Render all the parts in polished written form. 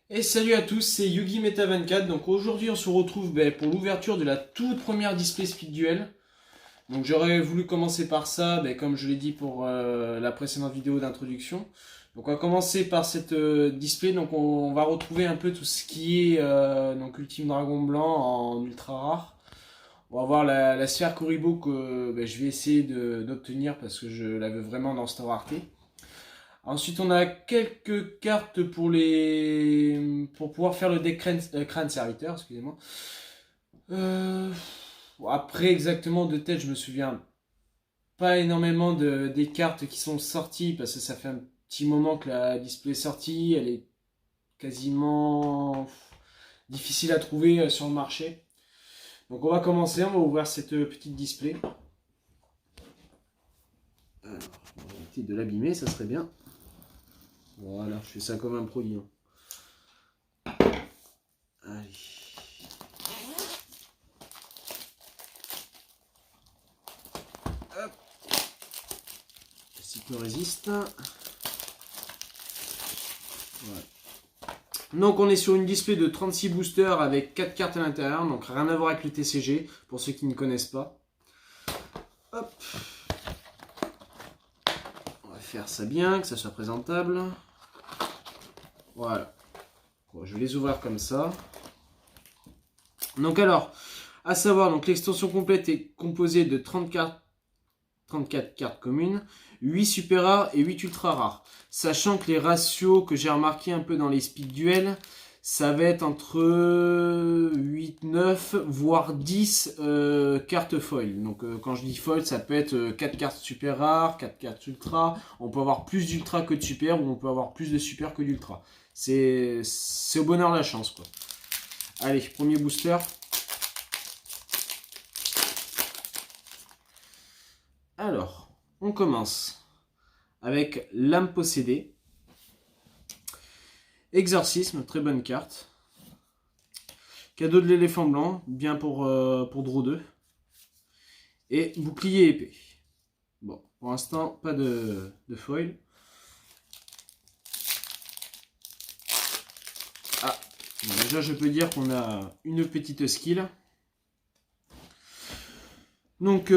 Et salut à tous, c'est Yugi Meta 24. Donc aujourd'hui on se retrouve pour l'ouverture de la toute première display Speed Duel. Donc j'aurais voulu commencer par ça, comme je l'ai dit pour la précédente vidéo d'introduction. Donc on va commencer par cette display. Donc on va retrouver un peu tout ce qui est donc Ultime Dragon Blanc en ultra rare. On va voir la sphère Kuribo que je vais essayer d'obtenir parce que je la veux vraiment dans cette rareté. Ensuite, on a quelques cartes pour pouvoir faire le deck crâne serviteur, excusez-moi. Après, exactement de tête, je me souviens pas énormément des cartes qui sont sorties parce que ça fait un petit moment que la display est sortie. Elle est quasiment difficile à trouver sur le marché. Donc on va commencer, on va ouvrir cette petite display. Alors, on va éviter de l'abîmer, ça serait bien. Voilà, je fais ça comme un produit. Allez. Hop. Le cycle résiste. Voilà. Donc on est sur une display de 36 boosters avec 4 cartes à l'intérieur, donc rien à voir avec le TCG, pour ceux qui ne connaissent pas. Hop. On va faire ça bien, que ça soit présentable. Voilà. Bon, je vais les ouvrir comme ça. Donc alors, à savoir, donc l'extension complète est composée de 34 cartes communes, 8 super rares et 8 ultra rares. Sachant que les ratios que j'ai remarqué un peu dans les speed duels, ça va être entre 8, 9, voire 10 cartes foil. Donc quand je dis foil, ça peut être 4 cartes super rares, 4 cartes ultra. On peut avoir plus d'ultra que de super, ou on peut avoir plus de super que d'ultra. C'est au bonheur la chance, quoi. Allez, premier booster. Alors, on commence avec l'âme possédée. Exorcisme, très bonne carte. Cadeau de l'éléphant blanc, bien pour draw 2. Et bouclier épée. Bon, pour l'instant, pas de foil. Ah, bon, déjà je peux dire qu'on a une petite skill. Donc,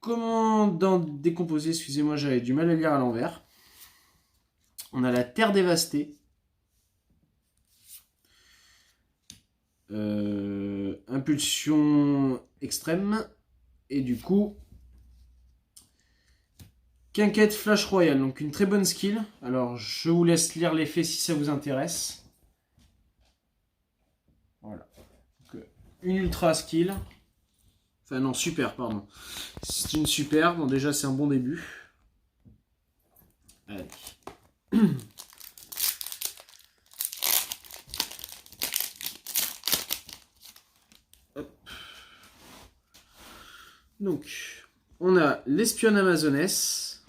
commandant décomposé, excusez-moi, j'avais du mal à lire à l'envers. On a la terre dévastée. Impulsion extrême. Et du coup, Quinquette Flash Royal, donc une très bonne skill. Alors, je vous laisse lire l'effet si ça vous intéresse. Voilà. Donc, une ultra skill. Enfin non, super, pardon. C'est une super, bon déjà c'est un bon début. Allez. Hop. Donc, on a l'espionne amazonesse.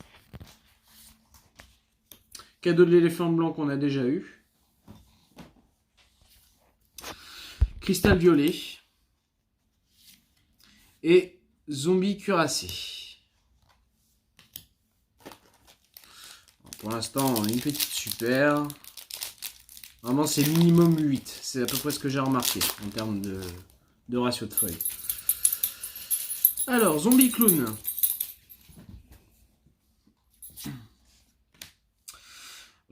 Cadeau de l'éléphant blanc qu'on a déjà eu. Cristal violet. Et zombie cuirassé. Pour l'instant, on a une petite super. Vraiment, c'est minimum 8. C'est à peu près ce que j'ai remarqué en termes de ratio de feuilles. Alors, zombie clown.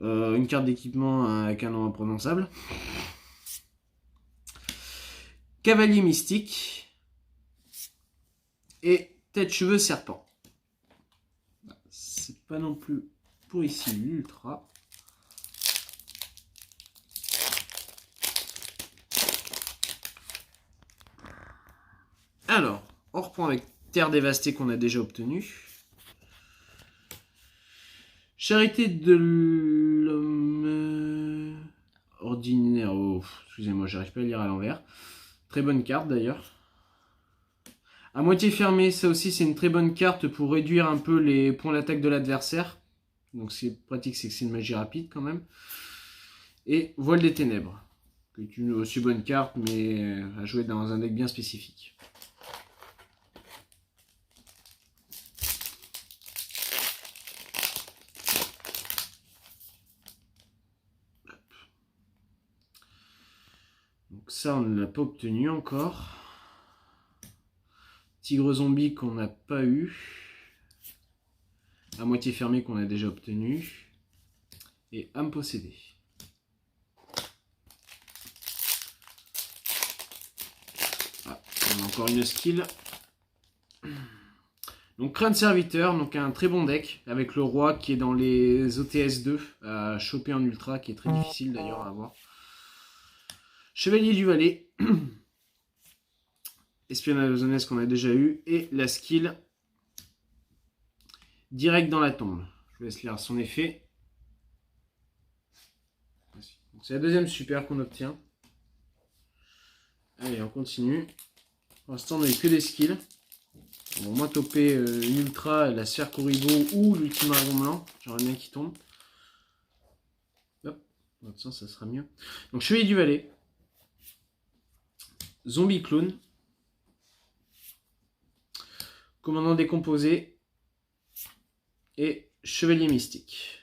Une carte d'équipement avec un nom imprononçable. Cavalier mystique. Et tête cheveux serpent. C'est pas non plus pour ici l'ultra. Alors, on reprend avec terre dévastée qu'on a déjà obtenue. Charité de l'homme ordinaire. Oh, excusez-moi, j'arrive pas à lire à l'envers. Très bonne carte d'ailleurs. À moitié fermée, ça aussi c'est une très bonne carte pour réduire un peu les points d'attaque de l'adversaire. Donc ce qui est pratique, c'est que c'est une magie rapide quand même. Et Voile des ténèbres, qui est une aussi bonne carte, mais à jouer dans un deck bien spécifique. Donc ça, on ne l'a pas obtenu encore. Tigre zombie qu'on n'a pas eu. À moitié fermé qu'on a déjà obtenu. Et âme possédée. Ah, on a encore une skill. Donc crâne serviteur, donc un très bon deck avec le roi qui est dans les OTS 2 à choper en ultra, qui est très difficile d'ailleurs à avoir. Chevalier du Valais, espionnage de qu'on a déjà eu, et la skill direct dans la tombe. Je vous laisse lire son effet. C'est la deuxième super qu'on obtient. Allez, on continue. Pour l'instant, on n'a eu que des skills. On va au moins toper une ultra, la sphère Kuribo ou l'ultime dragon blanc. J'aimerais bien qu'il tombe. Hop, dans l'autre sens, ça sera mieux. Donc, chevalier du Valais. Zombie clown. Commandant décomposé. Et chevalier mystique.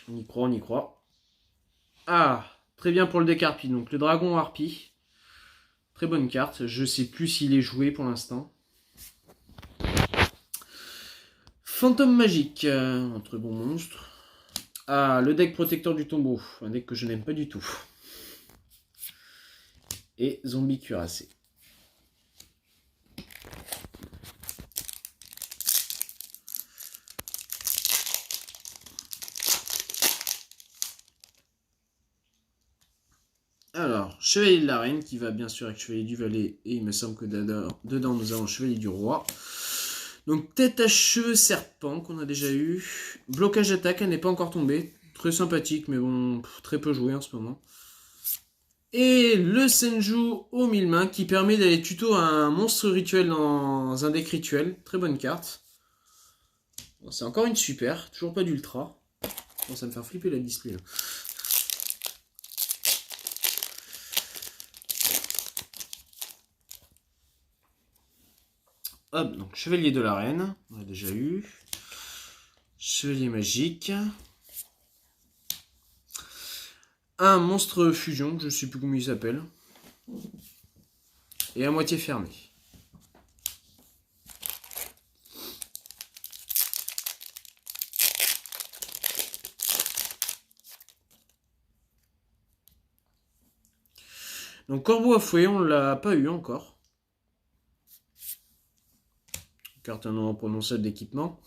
On y croit, on y croit. Ah, très bien pour le deck Harpie. Donc le dragon Harpie. Très bonne carte. Je sais plus s'il est joué pour l'instant. Fantôme magique. Un très bon monstre. Ah, le deck protecteur du tombeau. Un deck que je n'aime pas du tout. Et zombie cuirassé. Alors, Chevalier de la Reine, qui va bien sûr avec Chevalier du Valais, et il me semble que dedans nous avons Chevalier du Roi. Donc, tête à cheveux serpent, qu'on a déjà eu. Blocage d'attaque, elle n'est pas encore tombée. Très sympathique, mais bon, très peu joué en ce moment. Et le Senju aux 1000 mains, qui permet d'aller tuto un monstre rituel dans un deck rituel. Très bonne carte. Bon, c'est encore une super, toujours pas d'ultra. Bon, ça me fait flipper la display là. Hop, donc Chevalier de la Reine, on a déjà eu. Chevalier magique. Un monstre fusion, je ne sais plus comment il s'appelle. Et à moitié fermé. Donc Corbeau à fouet, on l'a pas eu encore. Carte un nom imprononçable d'équipement.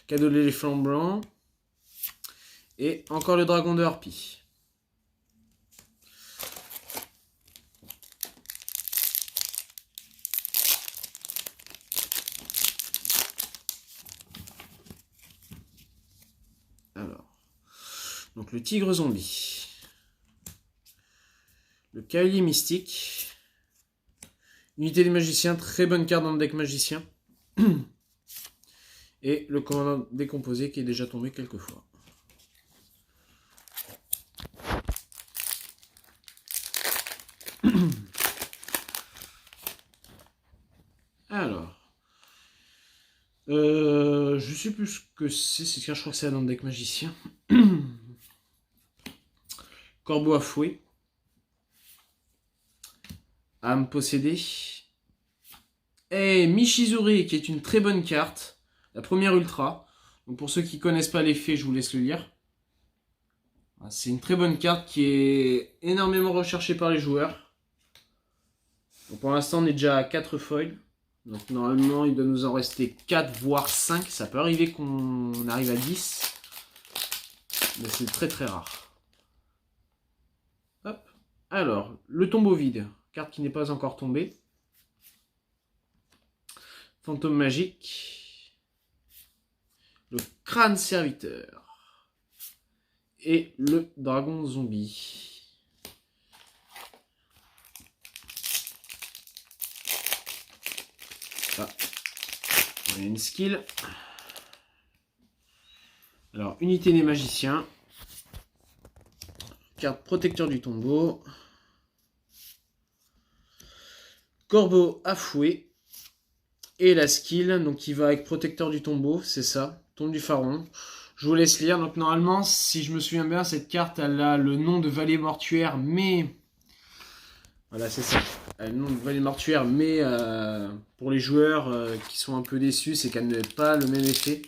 Cadeau de l'éléphant blanc. Et encore le dragon de Harpie. Alors. Donc le tigre zombie. Le cavalier mystique. Unité des magiciens, très bonne carte dans le deck magicien. Et le commandant décomposé qui est déjà tombé quelques fois. Alors. Je sais plus ce que c'est. C'est je crois que c'est dans le deck magicien. Corbeau à fouet. Âme possédée. Et Michizuri, qui est une très bonne carte. La première ultra. Donc pour ceux qui ne connaissent pas l'effet, je vous laisse le lire. C'est une très bonne carte qui est énormément recherchée par les joueurs. Donc pour l'instant, on est déjà à 4 foils. Donc normalement, il doit nous en rester 4, voire 5. Ça peut arriver qu'on arrive à 10. Mais c'est très très rare. Hop. Alors, le tombeau vide. Carte qui n'est pas encore tombée. Fantôme magique. Le crâne serviteur. Et le dragon zombie. Ah. On a une skill. Alors, unité des magiciens. Carte protecteur du tombeau. Corbeau à fouet. Et la skill, donc qui va avec protecteur du tombeau, c'est ça, tombe du pharaon. Je vous laisse lire. Donc normalement, si je me souviens bien, cette carte, elle a le nom de vallée mortuaire, mais... Voilà, c'est ça. Elle a le nom de vallée mortuaire, mais pour les joueurs qui sont un peu déçus, c'est qu'elle n'a pas le même effet.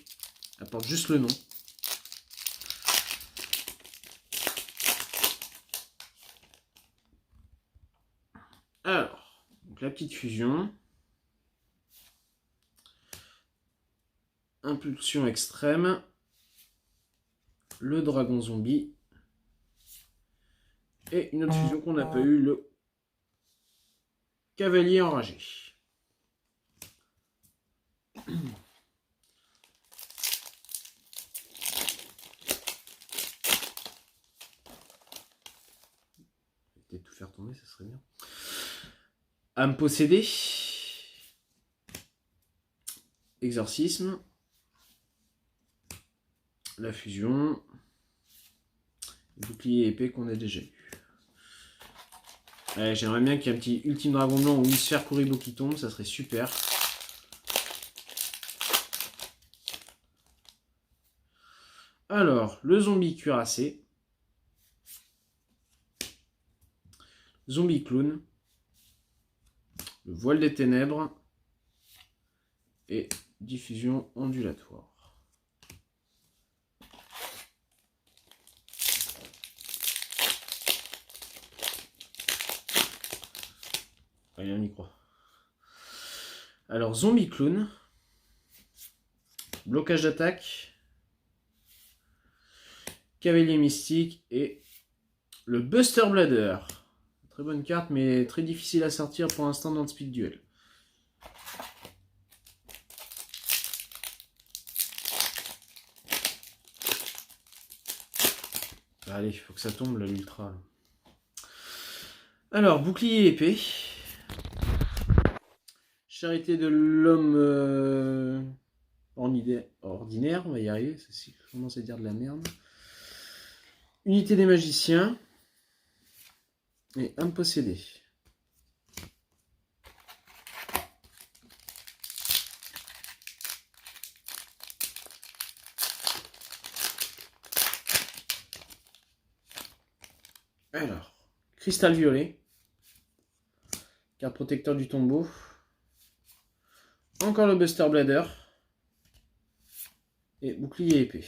Elle porte juste le nom. Alors, donc la petite fusion. Impulsion extrême. Le dragon zombie. Et une autre fusion qu'on n'a pas eu, le cavalier enragé. Peut-être tout faire tomber, ça serait bien. Âme possédée. Exorcisme. La fusion. Bouclier épée qu'on a déjà eu. J'aimerais bien qu'il y ait un petit ultime dragon blanc ou une sphère Kuribo qui tombe, ça serait super. Alors, le zombie cuirassé. Zombie clown. Le voile des ténèbres. Et diffusion ondulatoire. Rien n'y croit. Alors, zombie clown. Blocage d'attaque. Cavalier mystique et le Buster Blader. Très bonne carte, mais très difficile à sortir pour l'instant dans le speed duel. Allez, il faut que ça tombe là, l'ultra. Alors, bouclier épée. Charité de l'homme ordinaire, on va y arriver, ça commence à dire de la merde. Unité des magiciens. Et âme possédée. Alors, cristal violet. Carte protecteur du tombeau. Encore le Buster Blader. Et bouclier épée.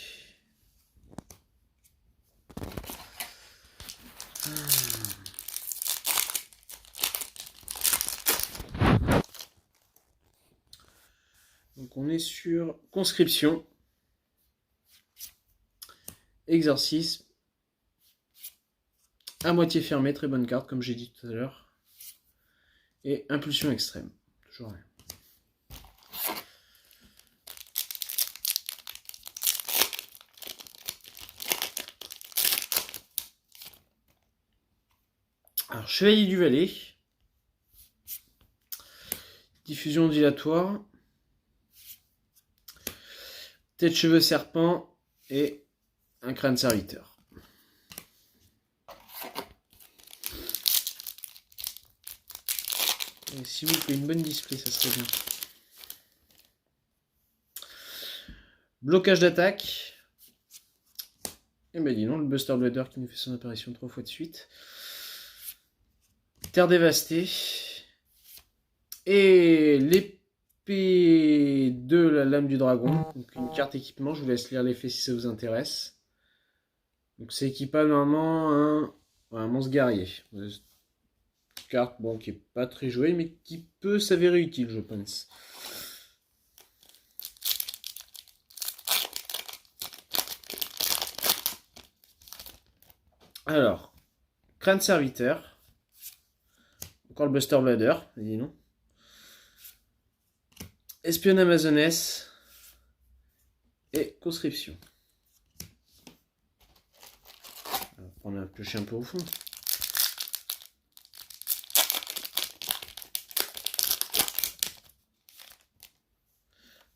Donc on est sur conscription. Exorcisme. À moitié fermé, très bonne carte comme j'ai dit tout à l'heure. Et impulsion extrême. Toujours rien. Alors, chevalier du Valais. Diffusion ondulatoire. Tête cheveux serpent et un crâne serviteur. Et si vous faites une bonne display, ça serait bien. Blocage d'attaque. Et ben dis non, le Buster Blader qui nous fait son apparition 3 fois de suite. Terre dévastée. Et l'épée de la lame du dragon. Donc une carte équipement, je vous laisse lire l'effet si ça vous intéresse. Donc c'est équipable normalement un monstre guerrier. Carte bon, qui est pas très jouée, mais qui peut s'avérer utile, je pense. Alors, crâne serviteur. Encore le Buster Blader, dis non. Espionne amazonesse. Et conscription. On va prendre un piocher un peu au fond.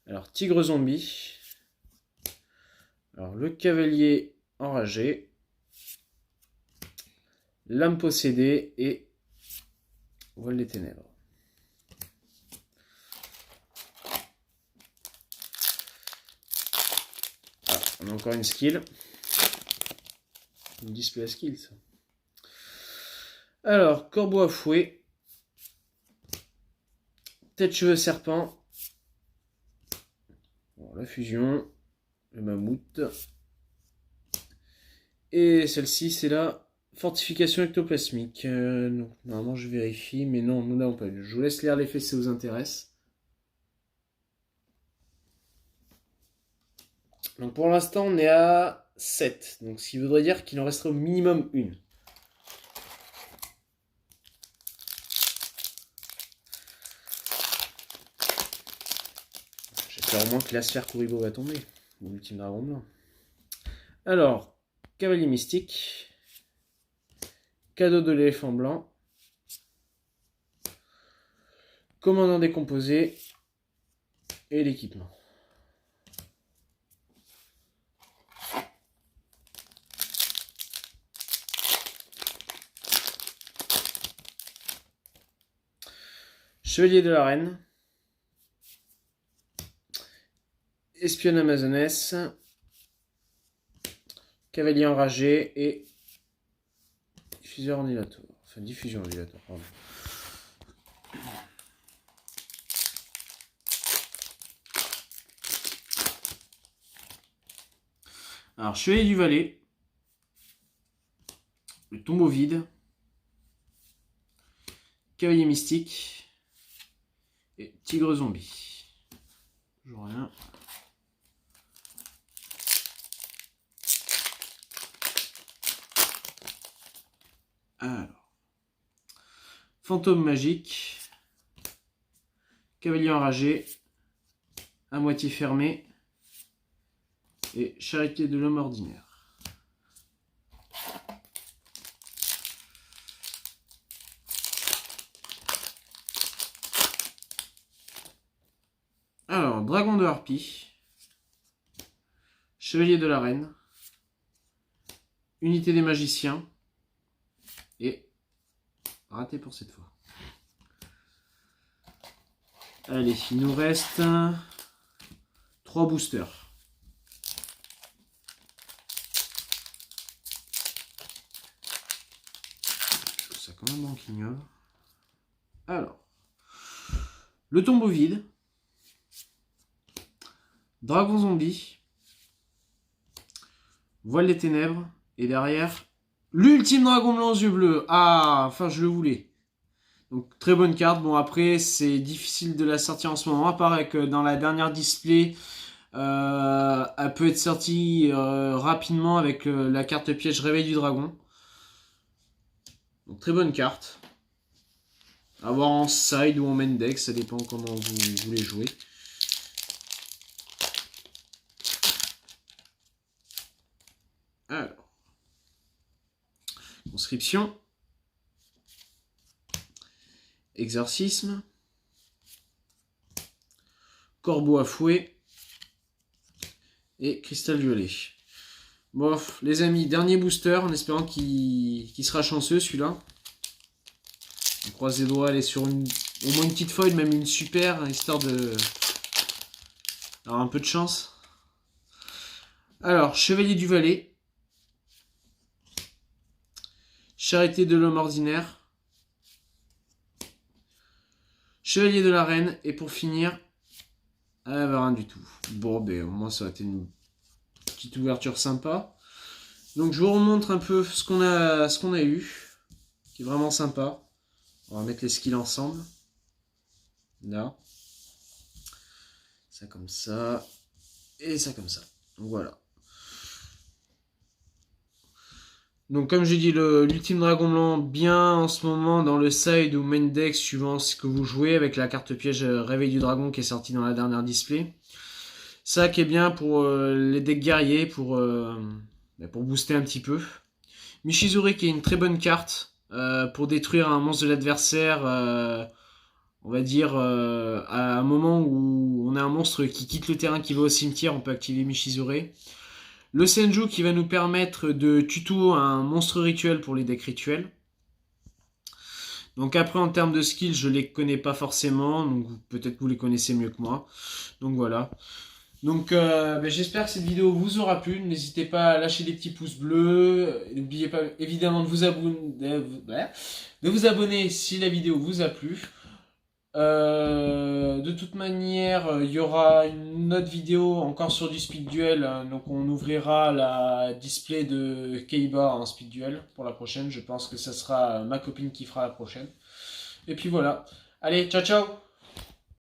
Alors, tigre zombie. Alors, le cavalier enragé. L'âme possédée et voile des ténèbres. On a encore une skill. Une display à skill, ça. Alors, corbeau à fouet. Tête cheveux serpent. Bon, la fusion. Le mammouth. Et celle-ci, c'est la fortification ectoplasmique. Donc, normalement, je vérifie, mais non, nous n'avons pas eu. Je vous laisse lire l'effet si ça vous intéresse. Donc, pour l'instant, on est à 7. Donc, ce qui voudrait dire qu'il en resterait au minimum une. J'espère au moins que la sphère Kuribo va tomber. Ou l'ultime dragon blanc. Alors, cavalier mystique. Cadeau de l'éléphant blanc. Commandant décomposé. Et l'équipement. Chevalier de la Reine. Espionne amazonesse. Cavalier enragé et diffuseur ondulatoire. Enfin, diffusion ondulatoire, pardon. Alors, Chevalier du Valais. Le tombeau vide. Cavalier mystique. Et tigre zombie. Toujours rien. Alors, fantôme magique, cavalier enragé, à moitié fermé, et charité de l'homme ordinaire. Alors, dragon de harpie, chevalier de la reine, unité des magiciens, et raté pour cette fois. Allez, il nous reste 3 boosters. Je trouve ça quand même banquignol. Alors, le tombeau vide, dragon zombie, voile des ténèbres, et derrière, l'ultime dragon blanc aux yeux bleus. Ah, enfin je le voulais. Donc très bonne carte. Bon après c'est difficile de la sortir en ce moment. Apparaît que dans la dernière display, elle peut être sortie rapidement avec la carte piège réveil du dragon. Donc très bonne carte. À voir en side ou en main deck, ça dépend comment vous voulez jouer. Alors. Conscription. Exorcisme. Corbeau à fouet. Et cristal violet. Bon, les amis, dernier booster, en espérant qu'il sera chanceux celui-là. On croise les doigts, aller sur au moins une petite foil, même une super, histoire de avoir un peu de chance. Alors, chevalier du Valais. Charité de l'homme ordinaire. Chevalier de la reine. Et pour finir, elle n'avait rien du tout. Bon, ben au moins ça a été une petite ouverture sympa. Donc je vous remontre un peu ce qu'on a eu. Qui est vraiment sympa. On va mettre les skills ensemble. Là. Ça comme ça. Et ça comme ça. Donc voilà. Donc comme j'ai dit, l'ultime dragon blanc bien en ce moment dans le side ou main deck suivant ce que vous jouez avec la carte piège réveil du dragon qui est sortie dans la dernière display. Ça qui est bien pour les decks guerriers pour booster un petit peu. Michizure qui est une très bonne carte pour détruire un monstre de l'adversaire, on va dire à un moment où on a un monstre qui quitte le terrain, qui va au cimetière, on peut activer Michizure. Le Senju qui va nous permettre de tuto un monstre rituel pour les decks rituels. Donc après en termes de skills, je les connais pas forcément, donc peut-être que vous les connaissez mieux que moi. Donc voilà. Donc j'espère que cette vidéo vous aura plu. N'hésitez pas à lâcher des petits pouces bleus. N'oubliez pas évidemment de vous abonner si la vidéo vous a plu. De toute manière, il y aura une autre vidéo encore sur du speed duel. Donc on ouvrira la display de Keiba en speed duel pour la prochaine. Je pense que ça sera ma copine qui fera la prochaine. Et puis voilà. Allez, ciao ciao!